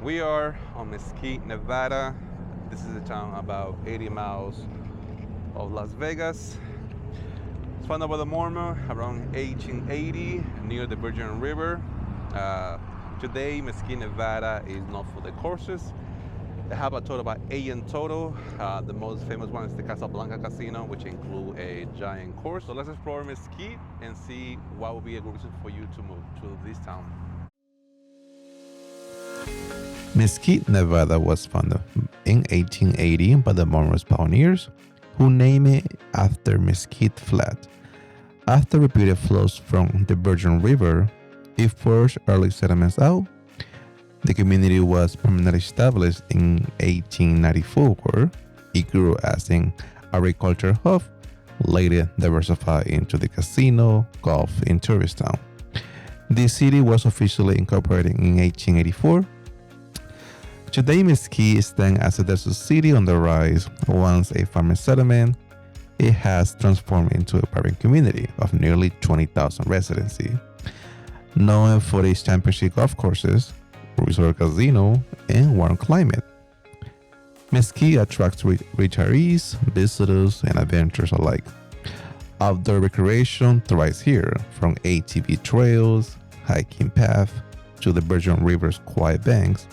We are on Mesquite, Nevada. This is a town about 80 miles of Las Vegas. It's founded by the Mormon around 1880 near the Virgin River. Uh, Today, Mesquite, Nevada is known for the courses. They have a total about 8 in total. The most famous one is the Casablanca Casino, which include a giant course. So let's explore Mesquite and see what would be a good reason for you to move to this town. Mesquite, Nevada was founded in 1880 by the Mormon pioneers who named it after Mesquite Flat. After repeated flows from the Virgin River, it forced early settlements out. The community was permanently established in 1894. It grew as an agriculture hub, later diversified into the casino, golf, and tourist town. The city was officially incorporated in 1884. Today, Mesquite stands as a desert city on the rise. Once a farming settlement, it has transformed into a vibrant community of nearly 20,000 residency. Known for its championship golf courses, resort casino, and warm climate, Mesquite attracts retirees, visitors, and adventurers alike. Outdoor recreation thrives here, from ATV trails, hiking paths, to the Virgin River's quiet banks.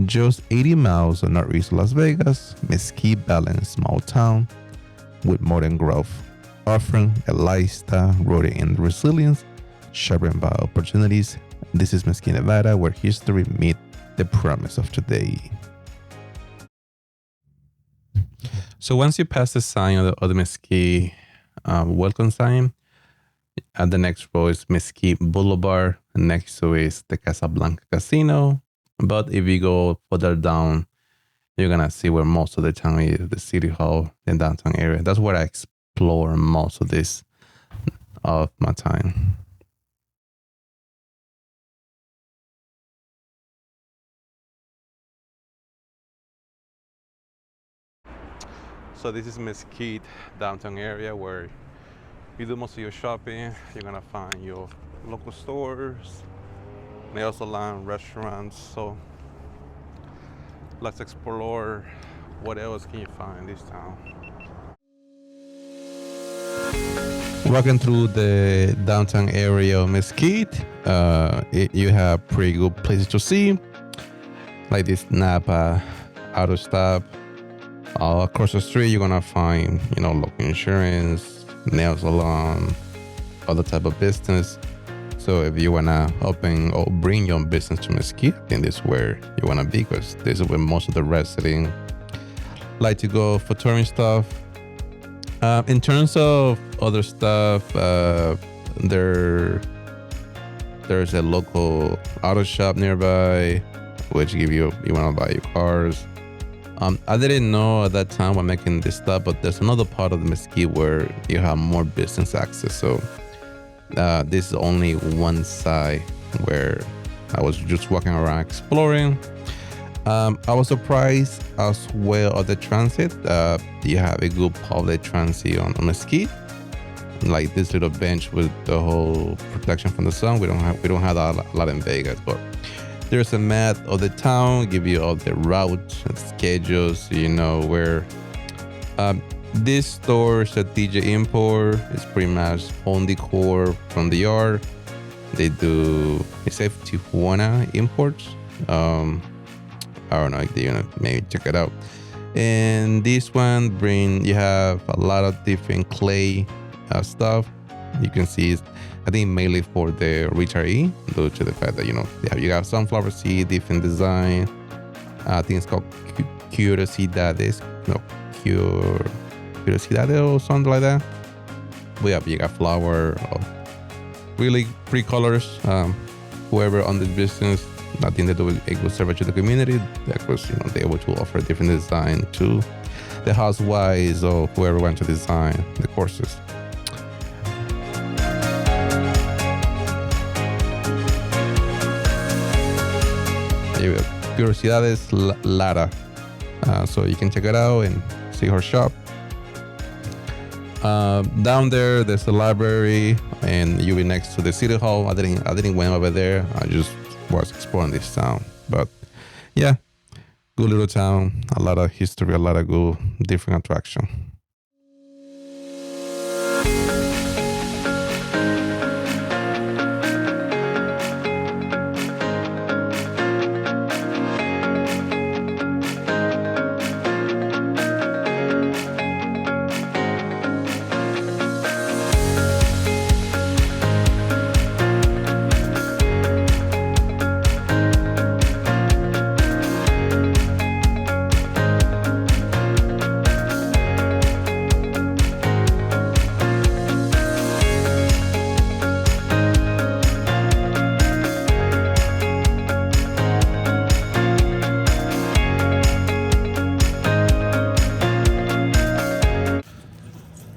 Just 80 miles northeast Las Vegas, Mesquite balances small town with modern growth, offering a lifestyle rooted in resilience, sharpened by opportunities. This is Mesquite, Nevada, where history meets the promise of today. So once you pass the sign of the Mesquite welcome sign, the next row is Mesquite Boulevard. Next to is the Casablanca Casino. But if you go further down, you're gonna see where most of the town is, the city hall, the downtown area. That's where I explore most of this of my time. So this is Mesquite downtown area where you do most of your shopping. You're gonna find your local stores, nail salon, restaurants. So let's explore what else can you find in this town. Walking through the downtown area of Mesquite, you have pretty good places to see, like this Napa auto stop. Across the street, you're gonna find, local insurance, nail salon, other type of business. So if you wanna open or bring your own business to Mesquite, I think this is where you wanna be, because this is where most of the residents like to go for touring stuff. In terms of other stuff, there's a local auto shop nearby, which you wanna buy your cars. I didn't know at that time when making this stuff, but there's another part of the Mesquite where you have more business access. So this is only one side where I was just walking around exploring. I was surprised as well of the transit. You have a good public transit on Mesquite, like this little bench with the whole protection from the sun. We don't have that a lot in Vegas, but there's a map of the town, give you all the routes and schedules, where this store, Strategic Import, is pretty much home decor from the yard. They do, it's safe Tijuana imports. I don't know if you're gonna maybe check it out. And this one you have a lot of different clay stuff. You can see it's, I think, mainly for the retiree, due to the fact that you got sunflower seed, different design. I think it's called Curiosidades, Curiosidades or something like that. But yeah, you got flower of really pretty colors. Whoever on this business, I think they do a good service to the community, because they're able to offer different design to the housewives or whoever wants to design the courses. Curiosidades Lara. So you can check it out and see her shop. Down there's a library, and you'll be next to the city hall. I didn't went over there. I just was exploring this town. But yeah, good little town, a lot of history, a lot of good different attraction.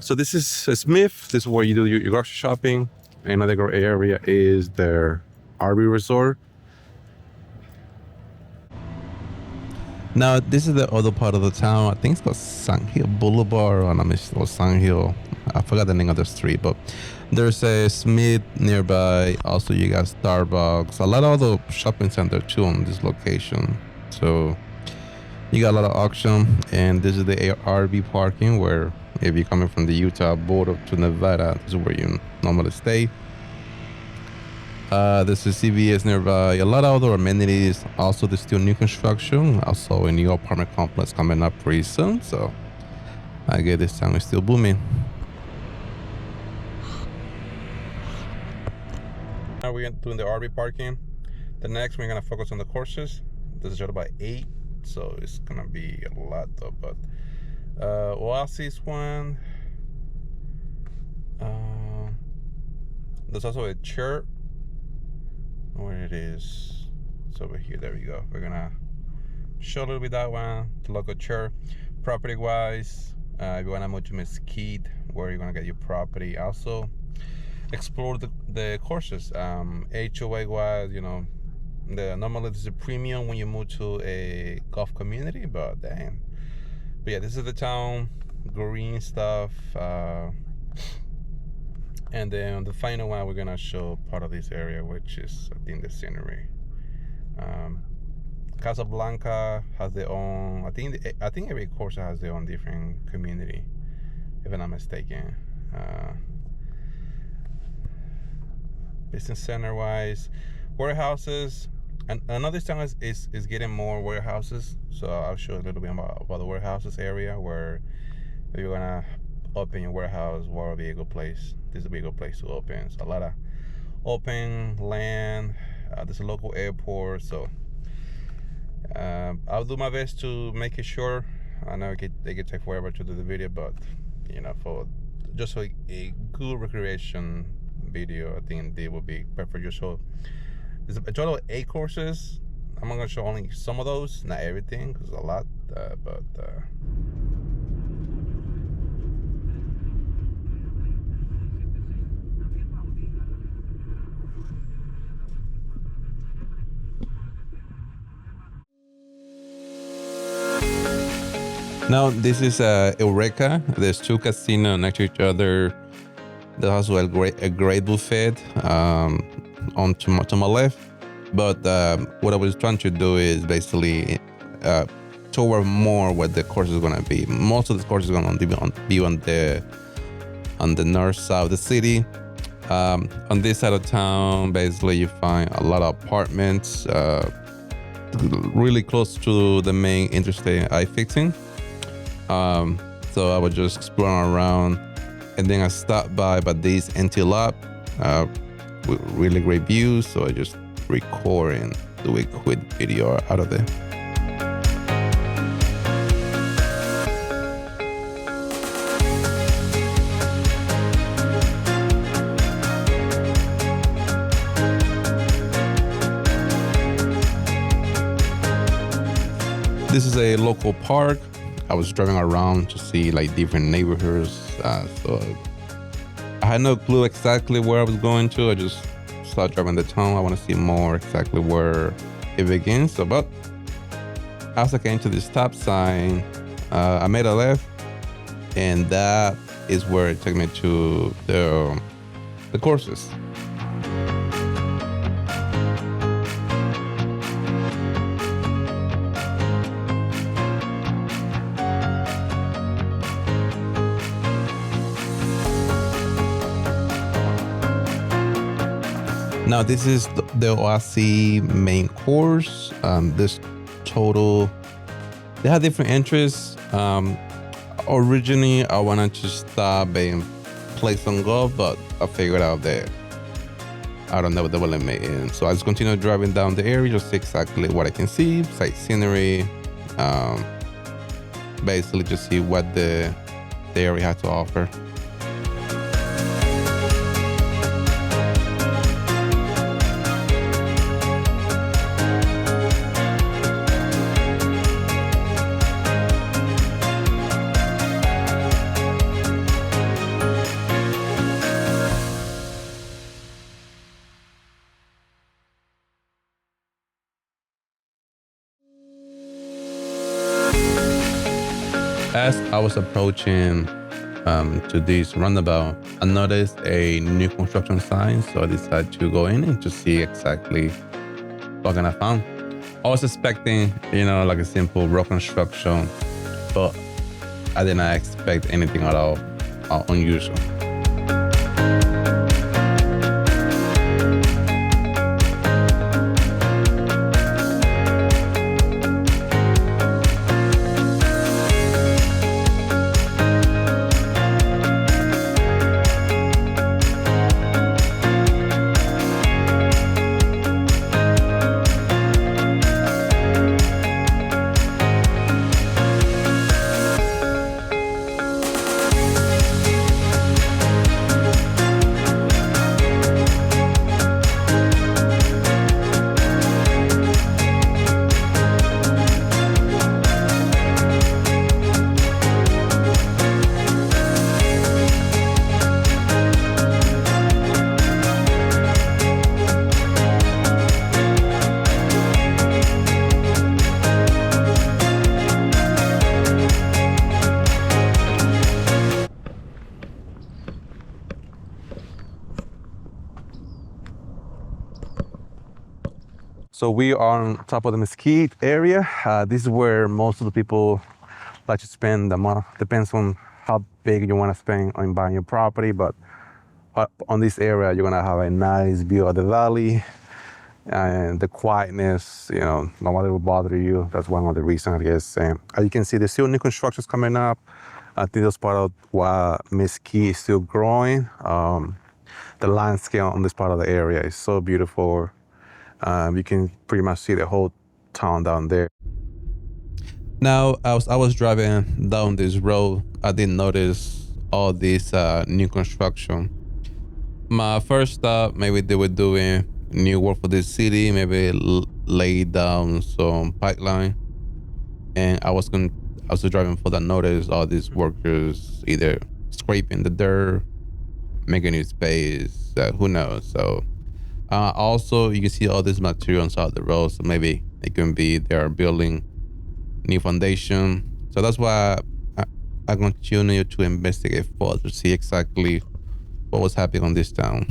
So this is Smith. This is where you do your grocery shopping. Another great area is their RV resort. Now this is the other part of the town. I think it's called Sun Hill Boulevard, or Sun Hill. I forgot the name of the street, but there's a Smith nearby. Also, you got Starbucks. A lot of other shopping center too on this location. So you got a lot of auction, and this is the RV parking where if you're coming from the Utah border to Nevada, this is where you normally stay. This is CVS nearby. A lot of other amenities. Also, there's still new construction. Also, a new apartment complex coming up pretty soon. So I guess this town is still booming. Now we're doing the RV parking. The next we're gonna focus on the courses. This is showed by 8, so it's gonna be a lot though. But Oasis one. There's also a church. Where it is, it's over here. There we go. We're gonna show a little bit that one, the local church. Property wise, if you wanna move to Mesquite, where you're gonna get your property. Also explore the courses. HOA wise, normally this is a premium when you move to a golf community, but damn. But yeah, this is the town, green stuff. And then the final one, we're gonna show part of this area, which is, I think, the scenery. Casablanca has their own. I think every course has their own different community, if I'm not mistaken. Business center wise, warehouses, and another town is getting more warehouses. So I'll show a little bit about the warehouses area, where if you're gonna open your warehouse, what would be a good place? This would be a good place to open. So a lot of open land. There's a local airport, so I'll do my best to make it short. I know they could take forever to do the video, but for just a good recreation video, I think they will be perfect. So there's a total of 8 courses. I'm gonna show only some of those, not everything, because a lot. But now this is Eureka. There's 2 casinos next to each other. There's also a great buffet to my left. But what I was trying to do is basically toward more what the course is gonna be. Most of the course is gonna be on the north side of the city. On this side of town, basically you find a lot of apartments, really close to the main interstate I-15. So I was just exploring around, and then I stopped by this empty lot with really great views. So I just record and do a quick video out of there. This is a local park. I was driving around to see different neighborhoods. So I had no clue exactly where I was going to. I just started driving the town. I want to see more exactly where it begins. So, but as I came to the stop sign, I made a left, and that is where it took me to the courses. Now this is the OASI main course. This total, they have different interests. Originally, I wanted to stop and play some golf, but I figured out that I don't know what the limit is. So I just continue driving down the area, just see exactly what I can see, sight scenery, basically just see what the area has to offer. As I was approaching to this roundabout, I noticed a new construction sign, so I decided to go in and to see exactly what I found. I was expecting, like a simple road construction, but I did not expect anything at all unusual. So we are on top of the Mesquite area. This is where most of the people like to spend the month. Depends on how big you want to spend on buying your property, but on this area, you're gonna have a nice view of the valley and the quietness. Nobody will bother you. That's one of the reasons, I guess. As you can see, there's still new constructions coming up. I think that's part of why Mesquite is still growing. The landscape on this part of the area is so beautiful. You can pretty much see the whole town down there. Now, as I was driving down this road, I didn't notice all this new construction. My first thought, maybe they were doing new work for this city, maybe lay down some pipeline. And I was driving for that, notice all these workers either scraping the dirt, making new space, who knows. So also, you can see all this material inside the road, so maybe it can be they are building new foundation. So that's why I continue to investigate further to see exactly what was happening on this town.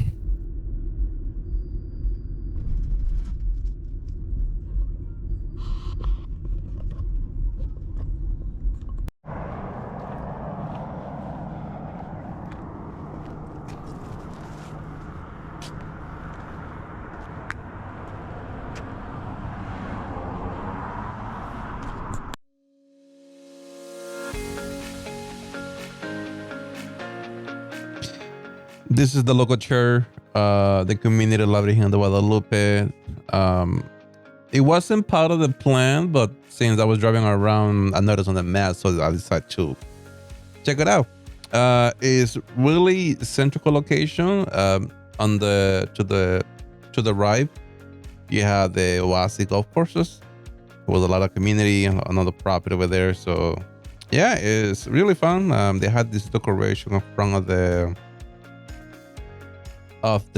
This is the local church, the community of La Virgen de Guadalupe. It wasn't part of the plan, but since I was driving around, I noticed on the map, so I decided to check it out. It's really central location. On to the right, you have the OASI golf courses with a lot of community, another property over there. So yeah, it's really fun. They had this decoration in front of the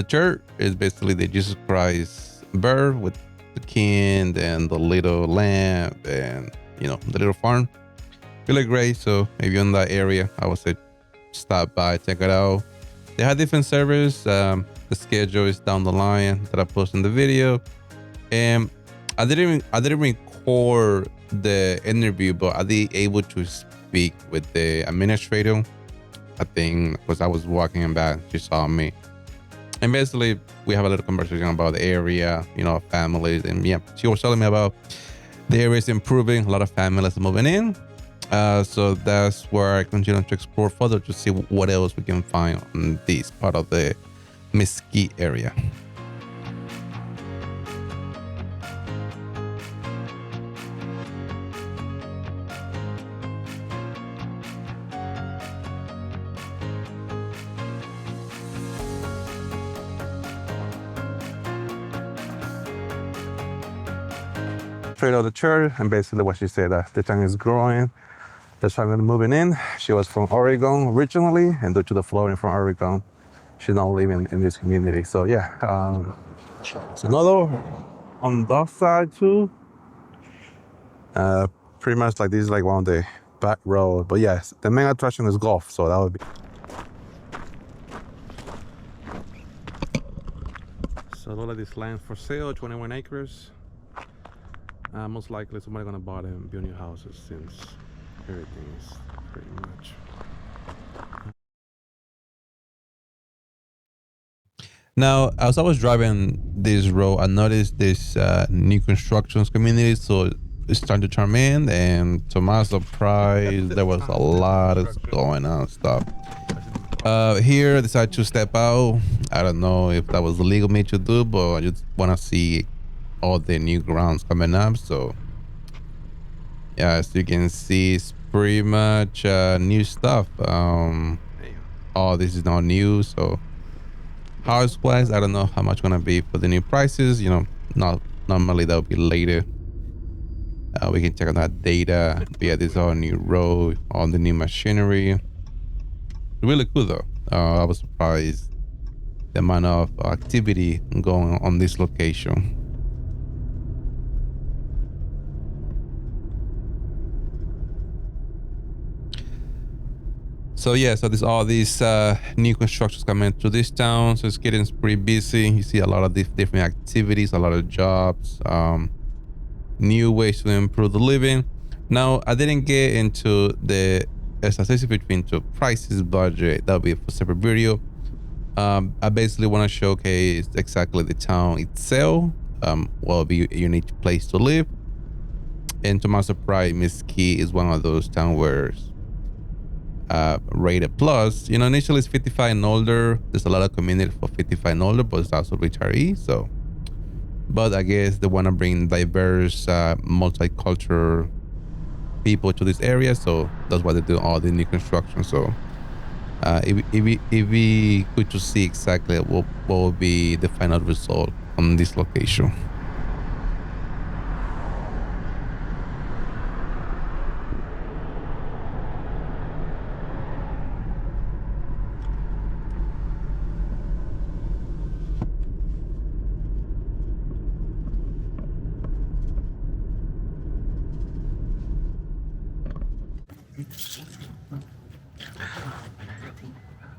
church. Is basically the Jesus Christ birth with the king and the little lamb and the little farm. Really great. So if you're in that area, I would say stop by, check it out. They have different servers. The schedule is down the line that I post in the video. And I didn't record the interview, but I did able to speak with the administrator. I think because I was walking back, she saw me. And basically, we have a little conversation about the area, families. And yeah, she was telling me about the area is improving, a lot of families moving in. So that's where I continue to explore further to see what else we can find on this part of the Mesquite area. Straight out of the church, and basically what she said, that the town is growing, the family moving in. She was from Oregon originally, and due to the flooding from Oregon, she's now living in this community. So yeah, it's another on that side too. Pretty much like this is like one of the back road, but yes, the main attraction is golf, so that would be. So all of this land for sale, 21 acres. Most likely somebody gonna buy them, build new houses since everything is pretty much. Now, as I was driving this road, I noticed this new constructions community. So it's starting to turn in, and to my surprise, there was a lot of going on stuff. Here, I decided to step out. I don't know if that was legal me to do, but I just want to see all the new grounds coming up. So yeah, as you can see, it's pretty much new stuff. Oh, this is not new. So house wise, I don't know how much gonna be for the new prices. Not normally that'll be later. We can check on that data. But yeah, this is all new road, all the new machinery. Really cool though. I was surprised the amount of activity going on this location. So yeah, so there's all these new constructions coming to this town. So it's getting pretty busy. You see a lot of different activities, a lot of jobs, new ways to improve the living. Now, I didn't get into the statistics between the prices, budget. That'll be for a separate video. I basically want to showcase exactly the town itself. Will be a unique place to live. And to my surprise, Mesquite is one of those towns where rated plus. Initially it's 55 and older. There's a lot of community for 55 and older, but it's also retiree. So, but I guess they want to bring diverse, multicultural people to this area. So that's why they do all the new construction. So it be good to see exactly what will be the final result on this location.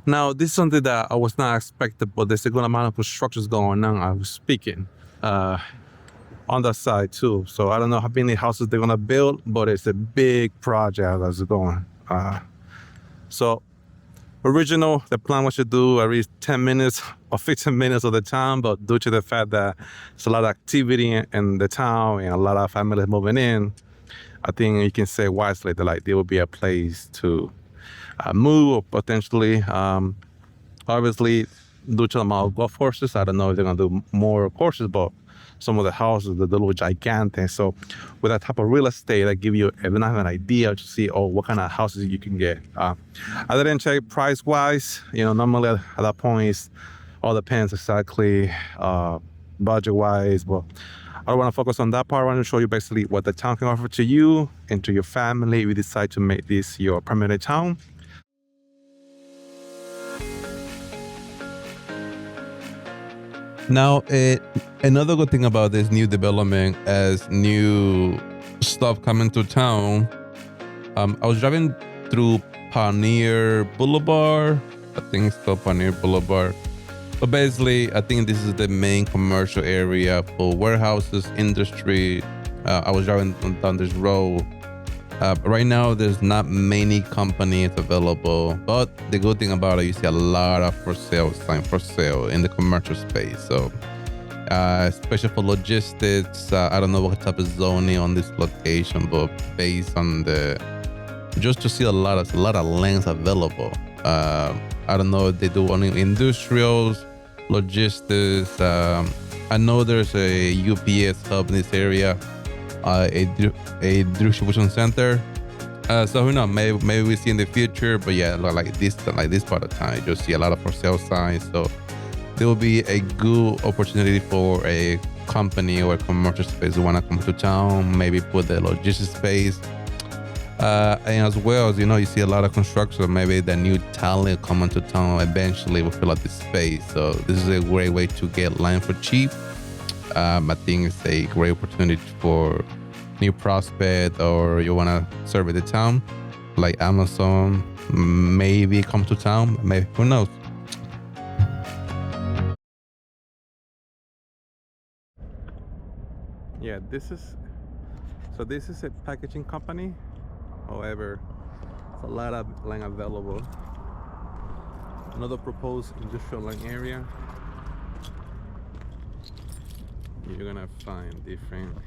Now, this is something that I was not expecting, but there's a good amount of constructions going on. I was speaking on that side too. So I don't know how many houses they're gonna build, but it's a big project that's going. So the plan was to do at least 10 minutes or 15 minutes of the town, but due to the fact that there's a lot of activity in the town and a lot of families moving in, I think you can say wisely that there will be a place to move, or potentially, obviously, due to the amount of golf courses, I don't know if they're gonna do more courses, but some of the houses, they're a little gigantic. So with that type of real estate, I give you an idea to see, what kind of houses you can get. I didn't check price wise. Normally at that point, it all depends exactly budget wise, but I don't want to focus on that part. I want to show you basically what the town can offer to you and to your family if you decide to make this your permanent town. Now, another good thing about this new development, as new stuff coming to town, I was driving through Pioneer Boulevard. I think it's called Pioneer Boulevard. But basically, I think this is the main commercial area for warehouses, industry. I was driving down this road. Right now, there's not many companies available, but the good thing about it, you see a lot of for sale sign for sale in the commercial space. So, especially for logistics, I don't know what type of zoning on this location, but based on the just to see a lot of lands available. I don't know if they do only industrials, logistics. I know there's a UPS hub in this area, a distribution center. So who knows? Maybe we see in the future. But yeah, like this part of time, you'll see a lot of for sale signs. So there will be a good opportunity for a company or a commercial space who want to come to town. Maybe put the logistics space. And as well as, you see a lot of construction, maybe the new talent coming to town eventually will fill up the space. So this is a great way to get land for cheap. I think it's a great opportunity for new prospect, or you want to serve the town, like Amazon, maybe come to town, maybe, who knows? Yeah, this is a packaging company. However, it's a lot of land available. Another proposed industrial land area. You're gonna find different